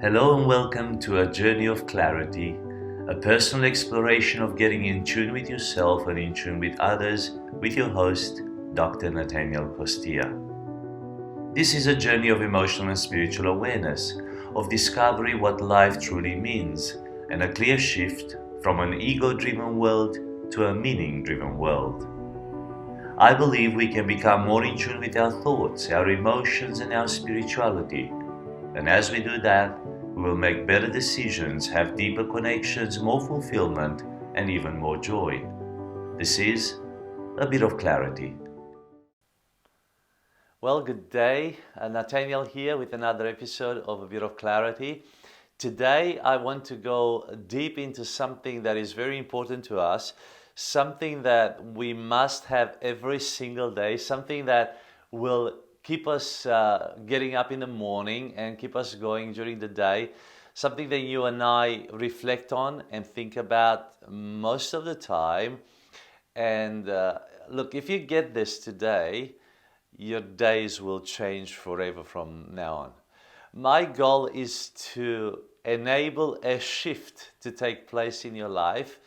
Hello and welcome to a journey of clarity, a personal exploration of getting in tune with yourself and in tune with others with your host, Dr. Natanael Costea. This is a journey of emotional and spiritual awareness, of discovery what life truly means, and a clear shift from an ego-driven world to a meaning-driven world. I believe we can become more in tune with our thoughts, our emotions, and our spirituality. And as we do that, we will make better decisions, have deeper connections, more fulfillment, and even more joy. This is a bit of clarity. Well, good day. Nathaniel here with another episode of A Bit of Clarity. Today, I want to go deep into something that is very important to us, something that we must have every single day, something that will keep us getting up in the morning and keep us going during the day, something that you and I reflect on and think about most of the time. And look, if you get this today, your days will change forever from now on. My goal is to enable a shift to take place in your life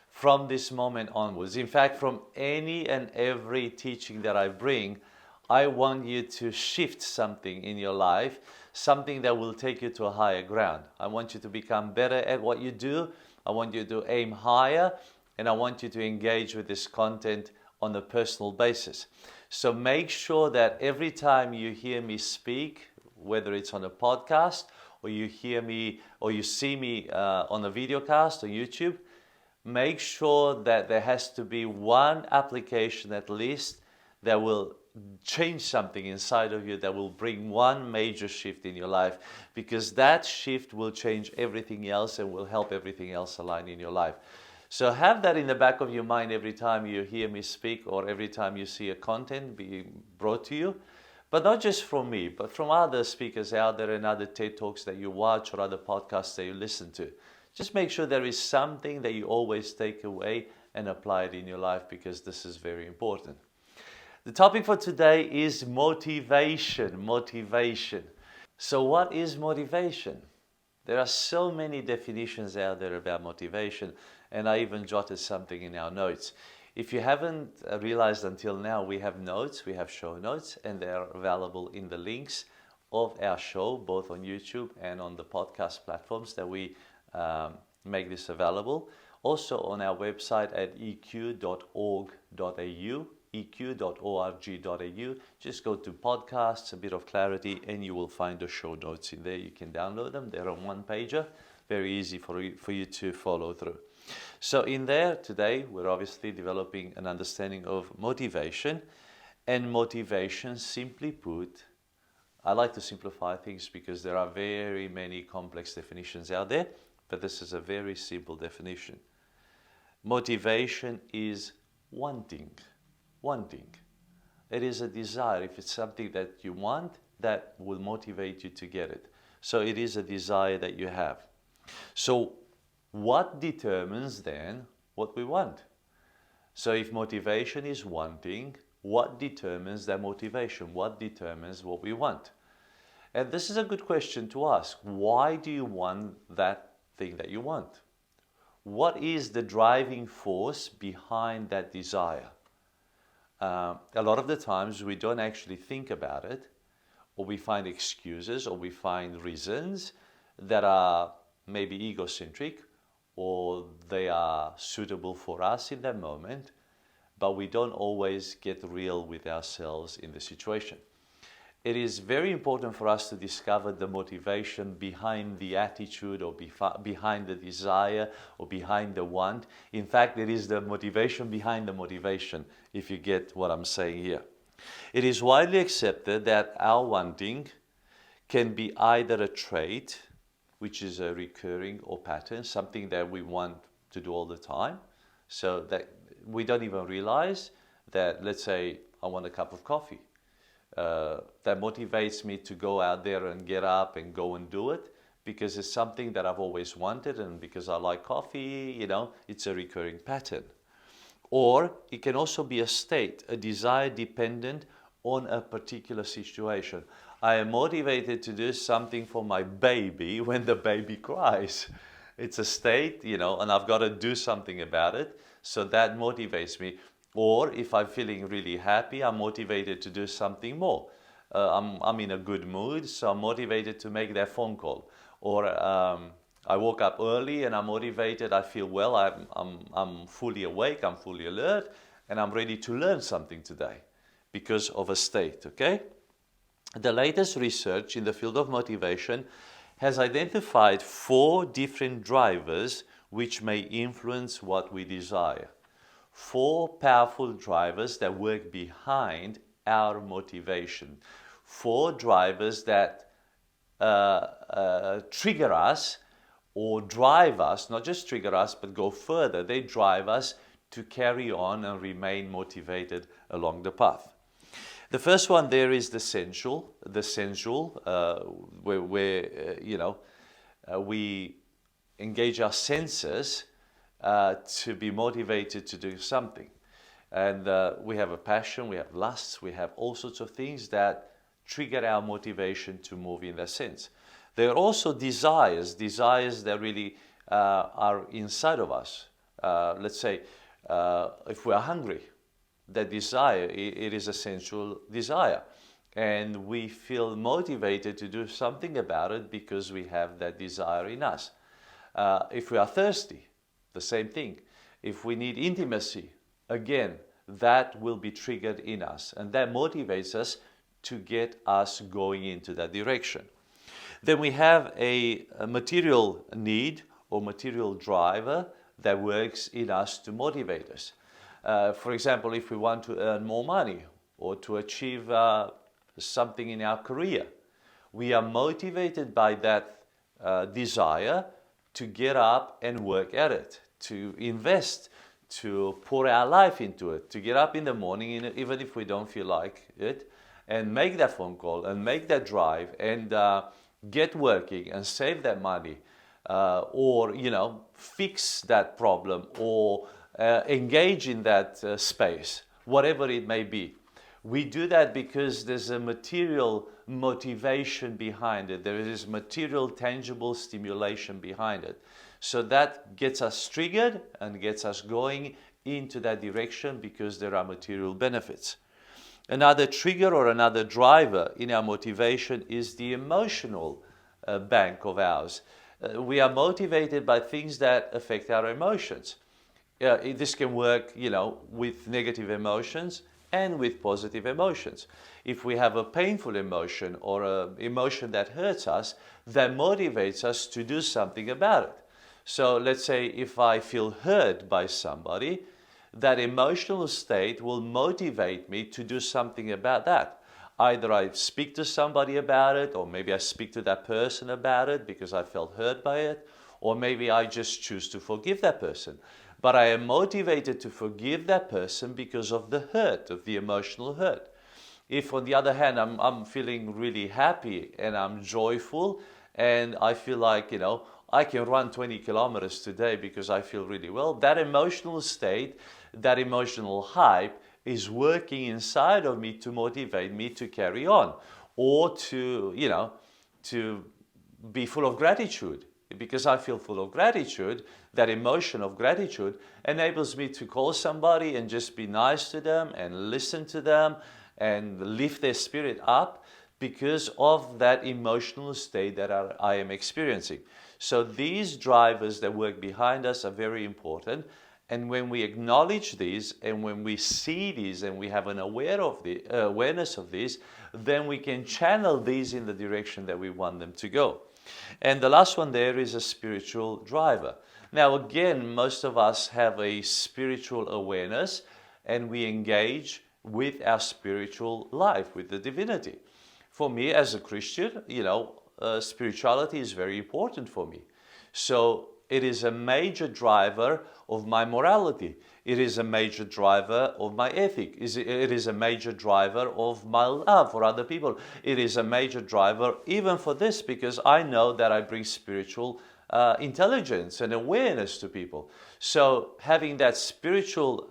from this moment onwards. In fact, from any and every teaching that I bring, I want you to shift something in your life, something that will take you to a higher ground. I want you to become better at what you do. I want you to aim higher, and I want you to engage with this content on a personal basis. So make sure that every time you hear me speak, whether it's on a podcast or you hear me or you see me on a video cast on YouTube, make sure that there has to be one application at least that will change something inside of you, that will bring one major shift in your life, because that shift will change everything else and will help everything else align in your life. So have that in the back of your mind every time you hear me speak or every time you see a content being brought to you. But not just from me, but from other speakers out there and other TED Talks that you watch or other podcasts that you listen to. Just make sure there is something that you always take away and apply it in your life, because this is very important. The topic for today is motivation. Motivation. So what is motivation? There are so many definitions out there about motivation, and I even jotted something in our notes. If you haven't realized until now, we have notes, we have show notes, and they are available in the links of our show, both on YouTube and on the podcast platforms that we make this available. Also on our website at eq.org.au, eq.org.au. Just go to podcasts, A Bit of Clarity, and you will find the show notes in there. You can download them. They're on one pager. Very easy for you to follow through. So in there today, we're obviously developing an understanding of motivation. And motivation, simply put, I like to simplify things because there are very many complex definitions out there, but this is a very simple definition. Motivation is wanting. Wanting. It is a desire. If it's something that you want, that will motivate you to get it. So it is a desire that you have. So what determines then what we want? So if motivation is wanting, what determines that motivation? What determines what we want? And this is a good question to ask. Why do you want that thing that you want? What is the driving force behind that desire? A lot of the times we don't actually think about it, or we find excuses, or we find reasons that are maybe egocentric, or they are suitable for us in that moment, but we don't always get real with ourselves in the situation. It is very important for us to discover the motivation behind the attitude, or behind the desire, or behind the want. In fact, it is the motivation behind the motivation, if you get what I'm saying here. It is widely accepted that our wanting can be either a trait, which is a recurring or pattern, something that we want to do all the time, so that we don't even realize that, let's say, I want a cup of coffee. That motivates me to go out there and get up and go and do it, because it's something that I've always wanted, and because I like coffee, it's a recurring pattern. Or it can also be a state, a desire dependent on a particular situation. I am motivated to do something for my baby when the baby cries. It's a state, and I've got to do something about it. So that motivates me. Or if I'm feeling really happy, I'm motivated to do something more. I'm in a good mood, so I'm motivated to make that phone call. Or I woke up early and I'm motivated, I feel well, I'm fully awake, I'm fully alert, and I'm ready to learn something today because of a state, okay? The latest research in the field of motivation has identified 4 different drivers which may influence what we desire. 4 powerful drivers that work behind our motivation. 4 drivers that trigger us or drive us, not just trigger us, but go further. They drive us to carry on and remain motivated along the path. The first one there is the sensual, where we engage our senses to be motivated to do something. And we have a passion, we have lusts, we have all sorts of things that trigger our motivation to move in that sense. There are also desires that really are inside of us. Let's say if we are hungry, that desire, it is a sensual desire. And we feel motivated to do something about it because we have that desire in us. If we are thirsty, the same thing. If we need intimacy, again, that will be triggered in us. And that motivates us to get us going into that direction. Then we have a material need or material driver that works in us to motivate us. For example, if we want to earn more money or to achieve something in our career, we are motivated by that desire to get up and work at it, to invest, to pour our life into it, to get up in the morning, even if we don't feel like it, and make that phone call and make that drive and get working and save that money, or fix that problem, or engage in that space, whatever it may be. We do that because there's a material motivation behind it. There is material, tangible stimulation behind it. So that gets us triggered and gets us going into that direction because there are material benefits. Another trigger or another driver in our motivation is the emotional bank of ours. We are motivated by things that affect our emotions. This can work, with negative emotions and with positive emotions. If we have a painful emotion or an emotion that hurts us, that motivates us to do something about it. So let's say if I feel hurt by somebody, that emotional state will motivate me to do something about that. Either I speak to somebody about it, or maybe I speak to that person about it because I felt hurt by it, or maybe I just choose to forgive that person. But I am motivated to forgive that person because of the hurt, of the emotional hurt. If on the other hand, I'm feeling really happy and I'm joyful and I feel like, I can run 20 kilometers today because I feel really well, that emotional state, that emotional hype is working inside of me to motivate me to carry on, or to be full of gratitude. Because I feel full of gratitude, that emotion of gratitude enables me to call somebody and just be nice to them and listen to them and lift their spirit up because of that emotional state that I am experiencing. So these drivers that work behind us are very important. And when we acknowledge these and when we see these and we have an awareness of these, then we can channel these in the direction that we want them to go. And the last one there is a spiritual driver. Now again, most of us have a spiritual awareness and we engage with our spiritual life, with the divinity. For me as a Christian, spirituality is very important for me. So it is a major driver of my morality. It is a major driver of my ethic. It is a major driver of my love for other people. It is a major driver even for this because I know that I bring spiritual intelligence and awareness to people. So having that spiritual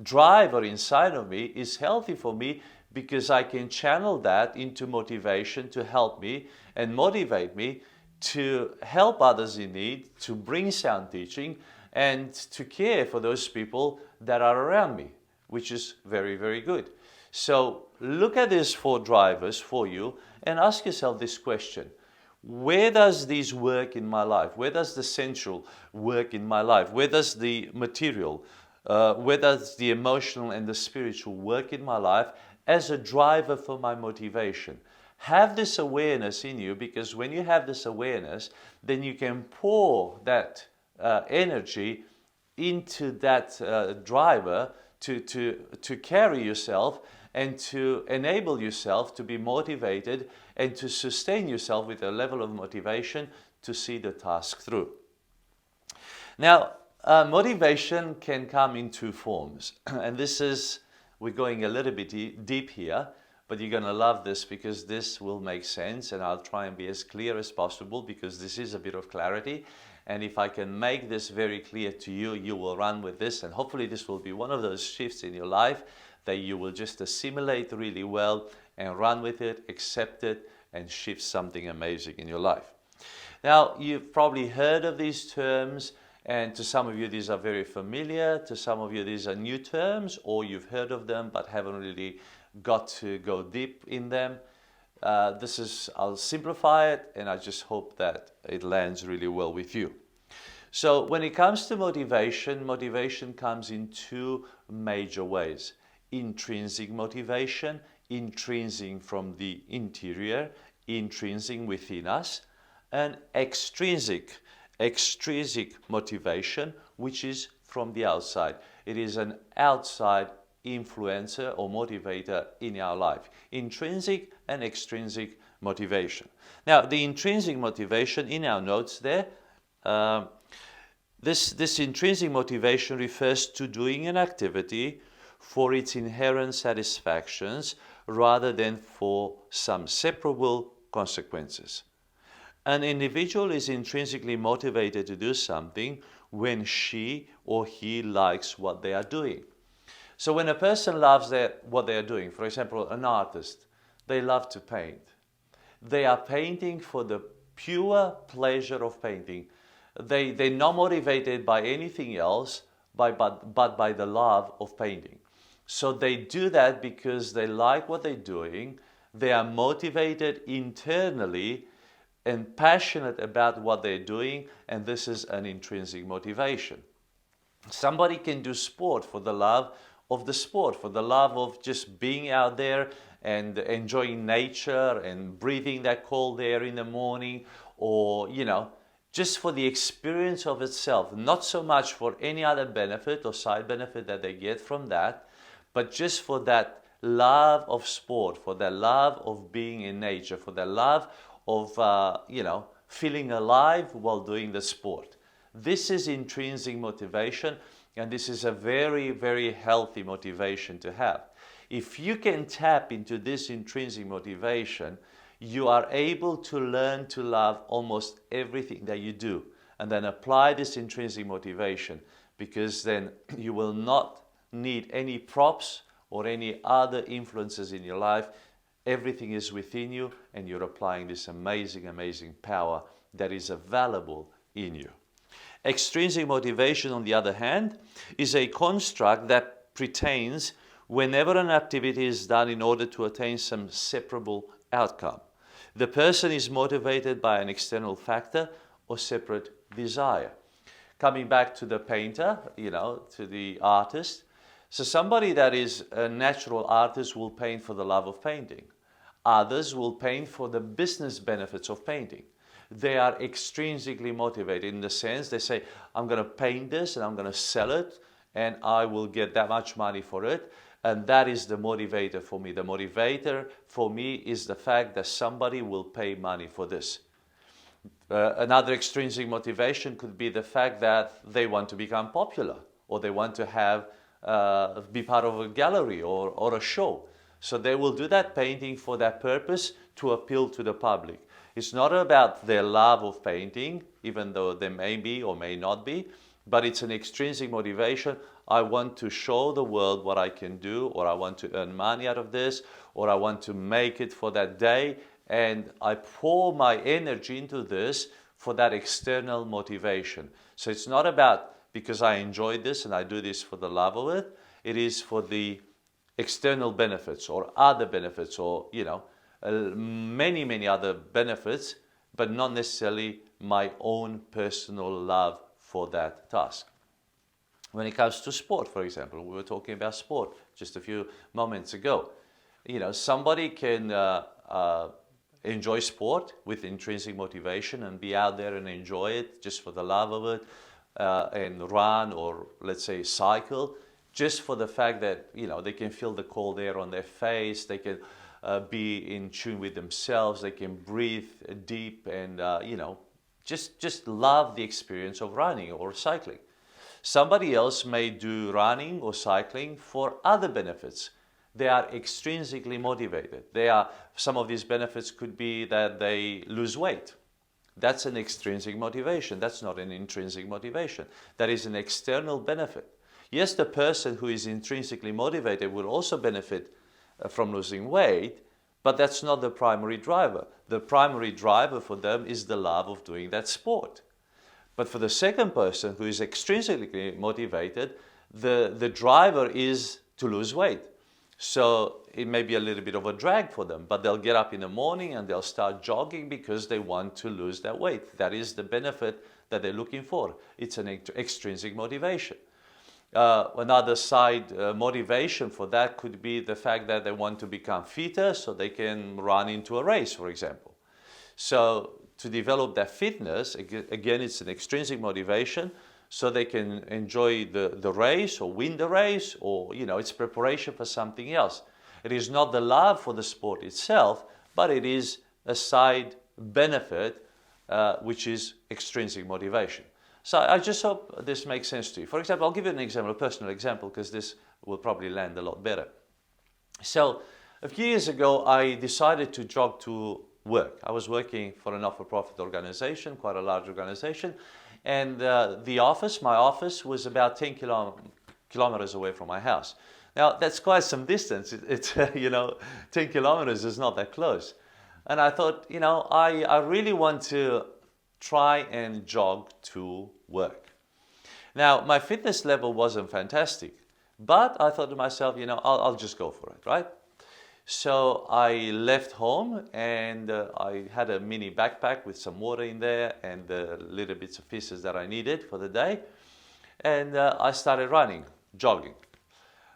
driver inside of me is healthy for me because I can channel that into motivation to help me and motivate me to help others in need, to bring sound teaching, and to care for those people that are around me, which is very, very good. So look at these 4 drivers for you and ask yourself this question. Where does this work in my life? Where does the sensual work in my life? Where does the material, where does the emotional and the spiritual work in my life as a driver for my motivation? Have this awareness in you, because when you have this awareness, then you can pour that energy into that driver to carry yourself and to enable yourself to be motivated and to sustain yourself with a level of motivation to see the task through. Now, motivation can come in 2 forms, and we're going a little bit deep here, but you're going to love this because this will make sense, and I'll try and be as clear as possible because this is a bit of clarity. And if I can make this very clear to you, you will run with this, and hopefully this will be one of those shifts in your life that you will just assimilate really well and run with it, accept it, and shift something amazing in your life. Now, you've probably heard of these terms, and to some of you these are very familiar, to some of you these are new terms, or you've heard of them but haven't really got to go deep in them. I'll simplify it, and I just hope that it lands really well with you. So when it comes to motivation, motivation comes in 2 major ways. Intrinsic motivation, intrinsic from the interior, intrinsic within us, and extrinsic motivation, which is from the outside. It is an outside influencer or motivator in our life. Intrinsic and extrinsic motivation. Now, the intrinsic motivation in our notes there, this intrinsic motivation refers to doing an activity for its inherent satisfactions rather than for some separable consequences. An individual is intrinsically motivated to do something when she or he likes what they are doing. So when a person loves what they are doing, for example, an artist, they love to paint. They are painting for the pure pleasure of painting. They're not motivated by anything else but by the love of painting. So they do that because they like what they're doing. They are motivated internally and passionate about what they're doing, and this is an intrinsic motivation. Somebody can do sport for the love of the sport, for the love of just being out there and enjoying nature and breathing that cold air in the morning, or, just for the experience of itself, not so much for any other benefit or side benefit that they get from that, but just for that love of sport, for that love of being in nature, for that love of, feeling alive while doing the sport. This is intrinsic motivation, and this is a very, very healthy motivation to have. If you can tap into this intrinsic motivation, you are able to learn to love almost everything that you do, and then apply this intrinsic motivation, because then you will not need any props or any other influences in your life. Everything is within you, and you're applying this amazing, amazing power that is available in you. Extrinsic motivation, on the other hand, is a construct that pertains whenever an activity is done in order to attain some separable outcome. The person is motivated by an external factor or separate desire. Coming back to the painter, to the artist. So somebody that is a natural artist will paint for the love of painting. Others will paint for the business benefits of painting. They are extrinsically motivated in the sense they say, I'm going to paint this and I'm going to sell it and I will get that much money for it. And that is the motivator for me. The motivator for me is the fact that somebody will pay money for this. Another extrinsic motivation could be the fact that they want to become popular, or they want to be part of a gallery or a show. So they will do that painting for that purpose, to appeal to the public. It's not about their love of painting, even though they may be or may not be, but it's an extrinsic motivation. I want to show the world what I can do, or I want to earn money out of this, or I want to make it for that day, and I pour my energy into this for that external motivation. So it's not about because I enjoy this and I do this for the love of it. It is for the external benefits or other benefits, or many other benefits, but not necessarily my own personal love for that task. When it comes to sport, for example, we were talking about sport just a few moments ago. Somebody can enjoy sport with intrinsic motivation and be out there and enjoy it just for the love of it, and run, or let's say cycle, just for the fact that they can feel the cold air on their face, they can be in tune with themselves, they can breathe deep, and just love the experience of running or cycling. Somebody else may do running or cycling for other benefits. They are extrinsically motivated. Some of these benefits could be that they lose weight. That's an extrinsic motivation. That's not an intrinsic motivation. That is an external benefit. Yes, the person who is intrinsically motivated will also benefit from losing weight, but that's not the primary driver. The primary driver for them is the love of doing that sport. But for the second person who is extrinsically motivated, the driver is to lose weight. So it may be a little bit of a drag for them, but they'll get up in the morning and they'll start jogging because they want to lose that weight. That is the benefit that they're looking for. It's an extrinsic motivation. Another side motivation for that could be the fact that they want to become fitter so they can run into a race, for example. So to develop that fitness, again, it's an extrinsic motivation, so they can enjoy the race or win the race, or it's preparation for something else. It is not the love for the sport itself, but it is a side benefit, which is extrinsic motivation. So I just hope this makes sense to you. For example, I'll give you an example, a personal example, because this will probably land a lot better. So a few years ago, I decided to jog to work. I was working for a not-for-profit organization, quite a large organization, and my office was about 10 kilometers away from my house. Now, that's quite some distance. It's 10 kilometers is not that close. And I thought, I really want to try and jog to work. Now, my fitness level wasn't fantastic, but I thought to myself, I'll just go for it, right? So I left home, and I had a mini backpack with some water in there and the little bits of pieces that I needed for the day. And I started running, jogging.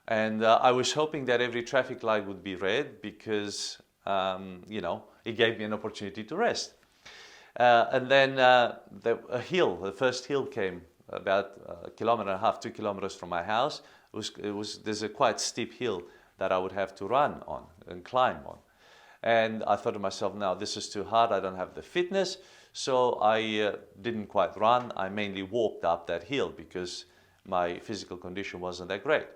And I was hoping that every traffic light would be red because, it gave me an opportunity to rest. And then the first hill came about 1.5 kilometers, 2 kilometers from my house. There's a quite steep hill that I would have to run on and climb on. And I thought to myself, now this is too hard, I don't have the fitness. So I didn't quite run, I mainly walked up that hill because my physical condition wasn't that great.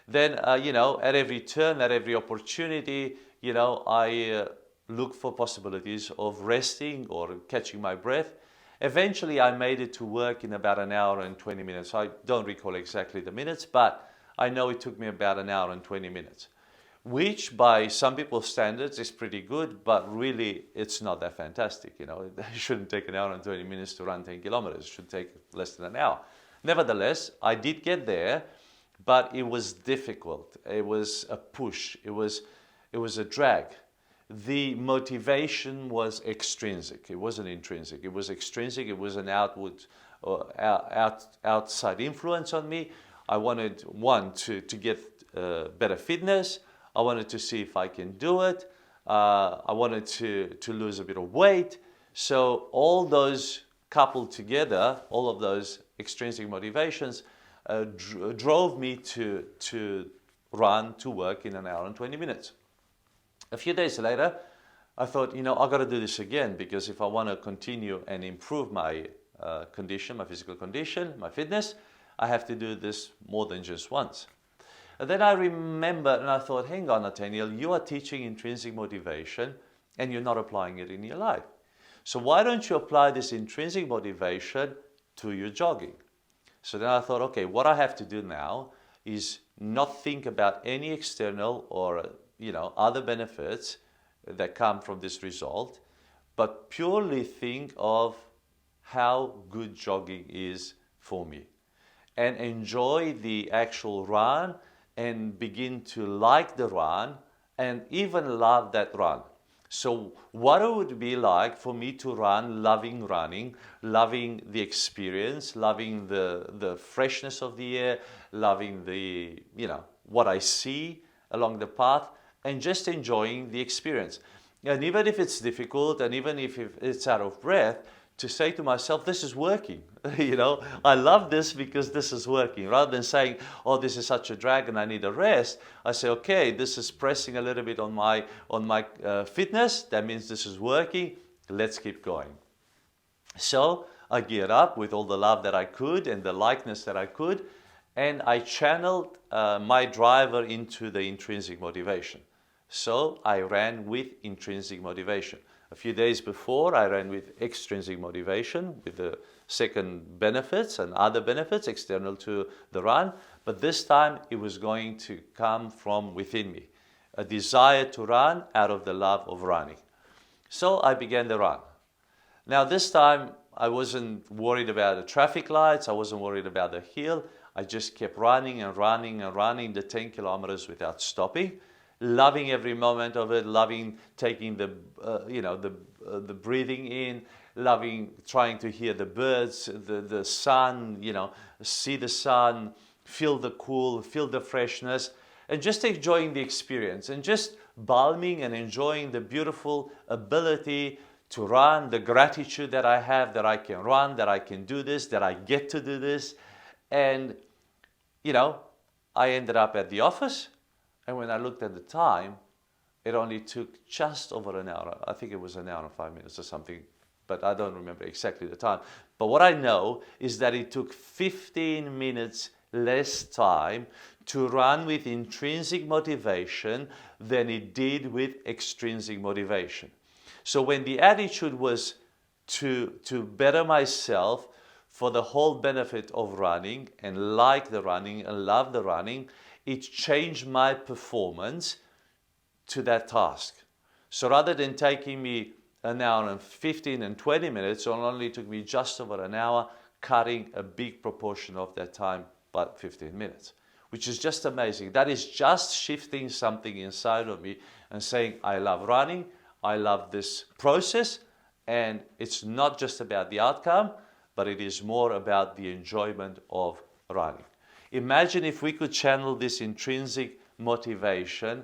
Then, at every turn, at every opportunity, I looked for possibilities of resting or catching my breath. Eventually, I made it to work in about 1 hour and 20 minutes. I don't recall exactly the minutes, but I know it took me about 1 hour and 20 minutes, which by some people's standards is pretty good, but really it's not that fantastic. It shouldn't take 1 hour and 20 minutes to run 10 kilometers. It should take less than an hour. Nevertheless, I did get there, but it was difficult. It was a push. It was a drag. The motivation was extrinsic. It wasn't intrinsic. It was extrinsic. It was an outside influence on me. I wanted, to get better fitness. I wanted to see if I can do it. I wanted to lose a bit of weight. So all those coupled together, all of those extrinsic motivations drove me to run to work in 1 hour and 20 minutes. A few days later, I thought, I've got to do this again, because if I want to continue and improve my condition, my physical condition, my fitness, I have to do this more than just once. And then I remembered and I thought, hang on, Natanael, you are teaching intrinsic motivation and you're not applying it in your life. So why don't you apply this intrinsic motivation to your jogging? So then I thought, okay, what I have to do now is not think about any external or other benefits that come from this result, but purely think of how good jogging is for me and enjoy the actual run and begin to like the run and even love that run. So what it would be like for me to run, loving running, loving the experience, loving the freshness of the air, loving the, what I see along the path, and just enjoying the experience. And even if it's difficult, and even if it's out of breath, to say to myself, this is working. I love this because this is working. Rather than saying, oh, this is such a drag and I need a rest, I say, okay, this is pressing a little bit on my fitness. That means this is working. Let's keep going. So I geared up with all the love that I could and the likeness that I could, and I channeled my driver into the intrinsic motivation. So I ran with intrinsic motivation. A few days before, I ran with extrinsic motivation, with the second benefits and other benefits external to the run. But this time, it was going to come from within me, a desire to run out of the love of running. So I began the run. Now this time, I wasn't worried about the traffic lights. I wasn't worried about the hill. I just kept running and running and running the 10 kilometers without stopping. Loving every moment of it, loving taking the breathing in, loving trying to hear the birds, the sun, see the sun, feel the cool, feel the freshness, and just enjoying the experience and just balming and enjoying the beautiful ability to run, the gratitude that I have that I can run, that I can do this, that I get to do this. And, I ended up at the office. And when I looked at the time, it only took just over an hour. I think it was an hour and 5 minutes or something, but I don't remember exactly the time. But what I know is that it took 15 minutes less time to run with intrinsic motivation than it did with extrinsic motivation. So when the attitude was to better myself for the whole benefit of running and like the running and love the running, it changed my performance to that task. So rather than taking me an hour and 15 and 20 minutes, it only took me just over an hour, cutting a big proportion of that time, but 15 minutes, which is just amazing. That is just shifting something inside of me and saying, I love running, I love this process, and it's not just about the outcome, but it is more about the enjoyment of running. Imagine if we could channel this intrinsic motivation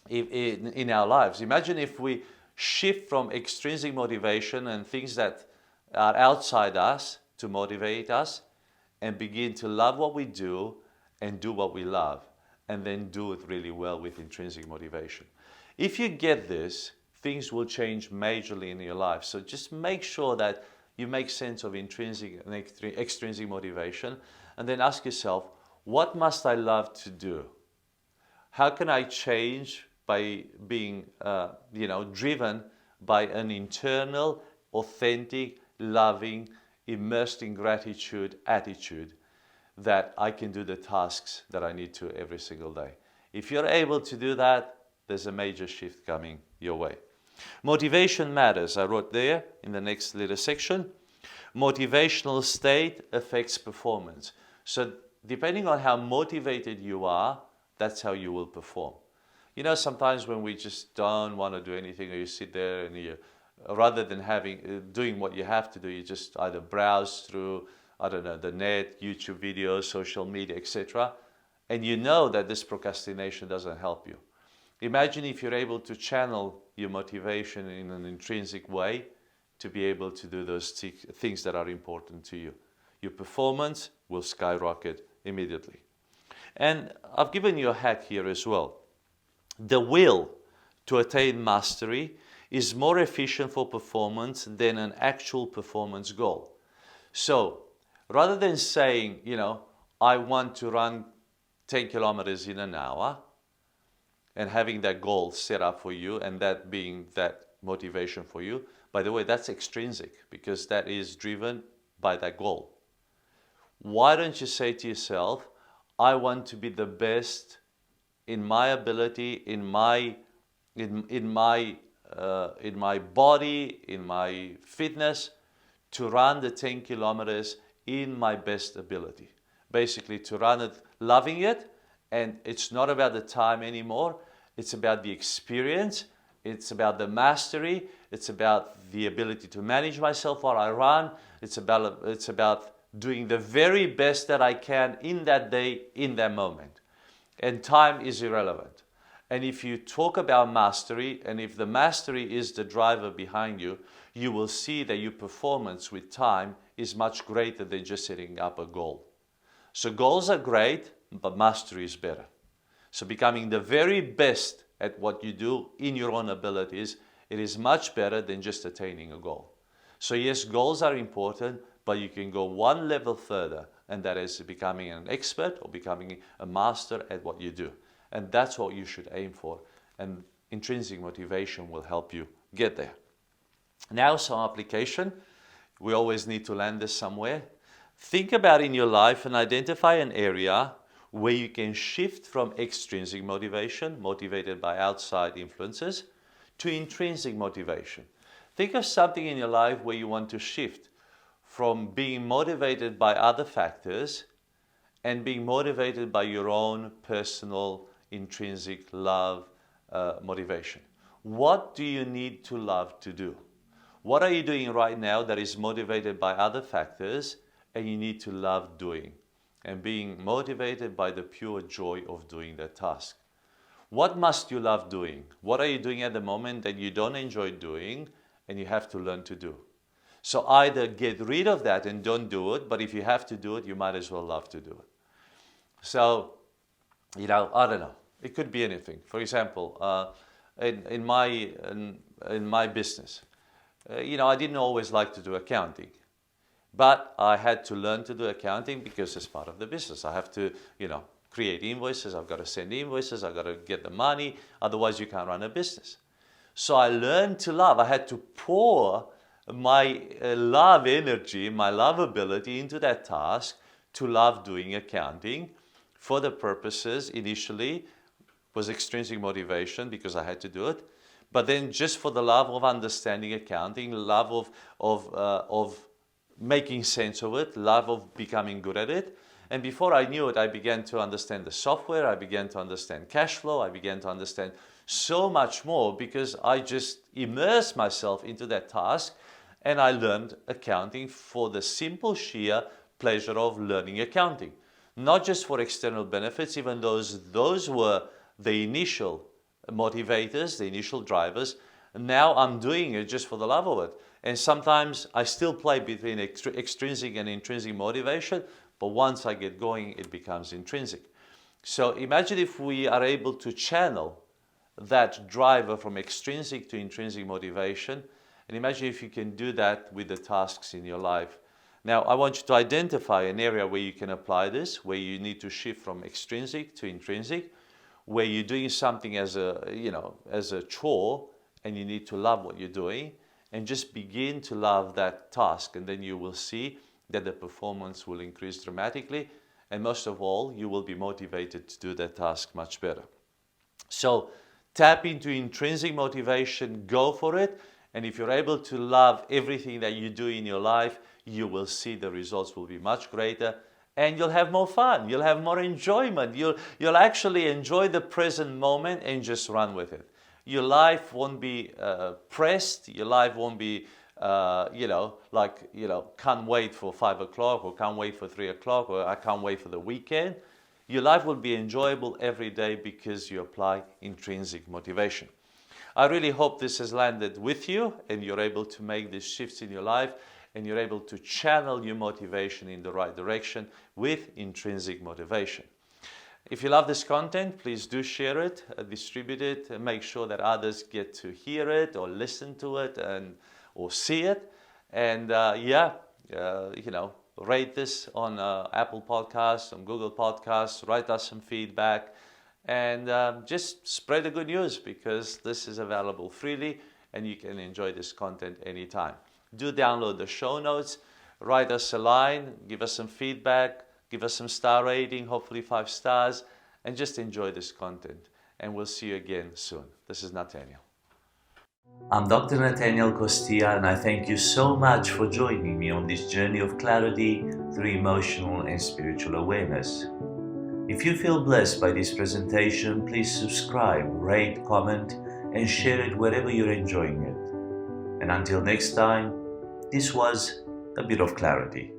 in our lives. Imagine if we shift from extrinsic motivation and things that are outside us to motivate us and begin to love what we do and do what we love, and then do it really well with intrinsic motivation. If you get this, things will change majorly in your life. So just make sure that you make sense of intrinsic and extrinsic motivation, and then ask yourself, what must I love to do? How can I change by being driven by an internal, authentic, loving, immersed in gratitude attitude that I can do the tasks that I need to every single day? If you're able to do that, there's a major shift coming your way. Motivation matters, I wrote there in the next little section. Motivational state affects performance. So depending on how motivated you are, that's how you will perform. Sometimes when we just don't want to do anything, or you sit there and rather than doing what you have to do, you just either browse through, the net, YouTube videos, social media, etc. And you know that this procrastination doesn't help you. Imagine if you're able to channel your motivation in an intrinsic way to be able to do those things that are important to you. Your performance will skyrocket immediately. And I've given you a hack here as well. The will to attain mastery is more efficient for performance than an actual performance goal. So rather than saying, I want to run 10 kilometers in an hour, and having that goal set up for you and that being that motivation for you, by the way, that's extrinsic because that is driven by that goal. why don't you say to yourself, I want to be the best in my ability, in my body, in my fitness, to run the 10 kilometers in my best ability. Basically, to run it, loving it, and it's not about the time anymore. It's about the experience. It's about the mastery. It's about the ability to manage myself while I run. It's about doing the very best that I can in that day, in that moment. And time is irrelevant. And if you talk about mastery, and if the mastery is the driver behind you, you will see that your performance with time is much greater than just setting up a goal. So goals are great, but mastery is better. So becoming the very best at what you do in your own abilities, it is much better than just attaining a goal. So yes, goals are important, but you can go one level further, and that is becoming an expert or becoming a master at what you do. And that's what you should aim for. And intrinsic motivation will help you get there. Now, some application. We always need to land this somewhere. Think about in your life and identify an area where you can shift from extrinsic motivation, motivated by outside influences, to intrinsic motivation. Think of something in your life where you want to shift from being motivated by other factors and being motivated by your own personal intrinsic love motivation. What do you need to love to do? What are you doing right now that is motivated by other factors and you need to love doing? And being motivated by the pure joy of doing that task. What must you love doing? What are you doing at the moment that you don't enjoy doing and you have to learn to do? So either get rid of that and don't do it, but if you have to do it, you might as well love to do it. So, I don't know. It could be anything. For example, in my business, I didn't always like to do accounting. But I had to learn to do accounting because it's part of the business. I have to, create invoices. I've got to send invoices. I've got to get the money. Otherwise, you can't run a business. So I learned to love. I had to pour my love energy, my love ability into that task to love doing accounting for the purposes initially was extrinsic motivation because I had to do it. But then just for the love of understanding accounting, love of making sense of it, love of becoming good at it. And before I knew it, I began to understand the software, I began to understand cash flow, I began to understand so much more because I just immersed myself into that task and I learned accounting for the simple sheer pleasure of learning accounting. Not just for external benefits, even those were the initial motivators, the initial drivers. Now I'm doing it just for the love of it. And sometimes I still play between extrinsic and intrinsic motivation, but once I get going, it becomes intrinsic. So imagine if we are able to channel that driver from extrinsic to intrinsic motivation, and imagine if you can do that with the tasks in your life. Now, I want you to identify an area where you can apply this, where you need to shift from extrinsic to intrinsic, where you're doing something as a chore, and you need to love what you're doing. And just begin to love that task, and then you will see that the performance will increase dramatically, and most of all, you will be motivated to do that task much better. So tap into intrinsic motivation, go for it, and if you're able to love everything that you do in your life, you will see the results will be much greater, and you'll have more fun, you'll have more enjoyment, you'll actually enjoy the present moment and just run with it. Your life won't be pressed. Your life won't be, can't wait for 5 o'clock or can't wait for 3 o'clock or I can't wait for the weekend. Your life will be enjoyable every day because you apply intrinsic motivation. I really hope this has landed with you and you're able to make these shifts in your life and you're able to channel your motivation in the right direction with intrinsic motivation. If you love this content, please do share it, distribute it, and make sure that others get to hear it or listen to it or see it. And rate this on Apple Podcasts, on Google Podcasts, write us some feedback, and just spread the good news because this is available freely and you can enjoy this content anytime. Do download the show notes. write us a line, give us some feedback, give us some star rating, hopefully 5 stars, and just enjoy this content. And we'll see you again soon. This is Natanael. I'm Dr. Natanael Costea, and I thank you so much for joining me on this journey of clarity through emotional and spiritual awareness. If you feel blessed by this presentation, please subscribe, rate, comment, and share it wherever you're enjoying it. And until next time, this was a bit of clarity.